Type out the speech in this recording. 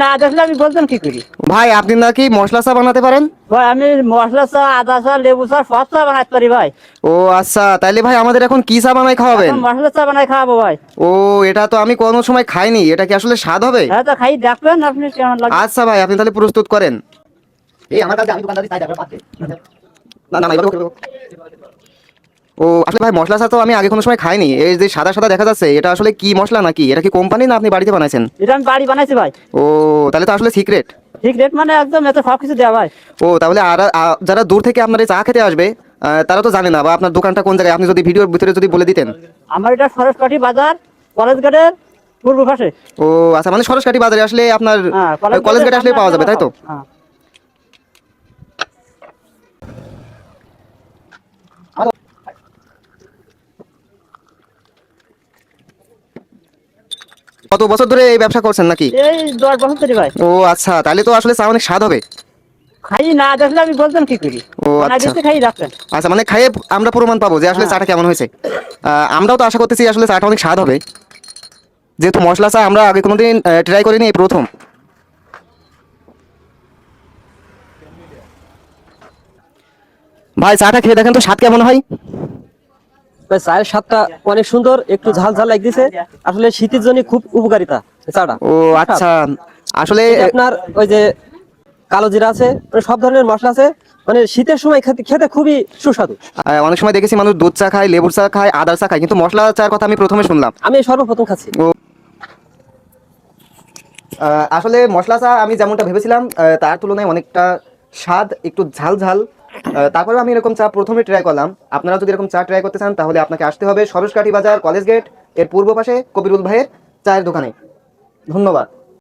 না দেখলে আমি বলতাম কি করি। ভাই আপনি নাকি মশলা চা বানাতে পারেন? ভাই আমি মশলা চা, আদা চা, লেবু চা সব চা বানাতে পারি ভাই। ও আচ্ছা, তাইলে ভাই আমাদের এখন কি চা বানাই খাওয়াবেন? এখন মশলা চা বানাই খাওয়াবো ভাই। ও, এটা তো আমি কোনো সময় খাইনি, এটা কি আসলে স্বাদ হবে? হ্যাঁ, তো খাই দেখবেন আপনি কেমন লাগে। আচ্ছা ভাই, আপনি তাহলে প্রস্তুত করেন। এই আমার কাছে আমি দোকানদারি তাই দেখো পাচ্ছে। না না না, এবার ও আসলে ভাই মশলা চা তো আমি আগে কোনো সময় খাইনি। এই যে সাদা সাদা দেখা যাচ্ছে, এটা আসলে কি মশলা নাকি? এটা কি কোম্পানি না আপনি বাড়িতে বানাইছেন? এটা আমি বাড়ি বানাইছি ভাই। ও, তাহলে তো আসলে সিক্রেট। ঠিক রেট মানে একদম এত সব কিছু দেওয়া ভাই। ও তাহলে আর যারা দূর থেকে আপনার এই চা খেতে আসবে, তারা তো জানে না বা আপনার দোকানটা কোন জায়গায়, আপনি যদি ভিডিওর ভিতরে যদি বলে দিতেন। আমার এটা সরসকাঠি বাজার, কলেজ গেটের পূর্ব পাশে। ও আচ্ছা, মানে সরস্বতী বাজারে আসলে আপনার হ্যাঁ, কলেজ গেটে আসলে পাওয়া যাবে, তাই তো? হ্যাঁ। কত বছর ধরে এই ব্যবসা করছেন নাকি? এই 10 বছর ধরে ভাই। ও আচ্ছা, তাহলে তো আসলে চা অনেক স্বাদ হবে। খাই না দেখলে আমি বলতাম কি করি। ও বানাই আচ্ছা দিচ্ছি, খাই দেখবেন। আচ্ছা, মানে খাইয়ে আমরা প্রমাণ পাবো যে আসলে হ্যাঁ। চাটা কেমন হয়েছে। আমরাও তো আশা করতেছি আসলে চাটা অনেক স্বাদ হবে, যেহেতু মশলা চা আমরা আগে কোনোদিন ট্রাই করিনি, এই প্রথম। ভাই চাটা খেয়ে দেখেন তো স্বাদ কেমন হয়। ভাই চায়ের স্বাদটা অনেক সুন্দর, একটু ঝাল ঝাল লাগতেছে। আসলে শীতের জন্য খুব উপকারিতা চাটা। ও আচ্ছা, আসলে এই যে আপনার ওই যে কালো জিরা আছে, মানে সব ধরনের মশলা আছে, মানে শীতের সময় খেতে খেতে খুবই সুস্বাদু। অনেক সময় দেখেছি মানুষ দুধ চা খায়, লেবুর চা খায়, আদার চা খায়, কিন্তু মশলা চার কথা আমি প্রথমে শুনলাম। আমি এই সর্বপ্রথম খাচ্ছি। ও আসলে মশলা চা আমি যেমনটা ভেবেছিলাম তার তুলনায় অনেকটা স্বাদ, একটু ঝাল ঝাল। তারপরেও আমি এরকম চা প্রথমে ট্রাই করলাম। আপনারা যদি এরকম চা ট্রাই করতে চান তাহলে আপনাকে আসতে হবে সরসকাঠি বাজার, কলেজ গেট এর পূর্ব পাশে কবিরুল ভাইয়ের চায়ের দোকানে। ধন্যবাদ।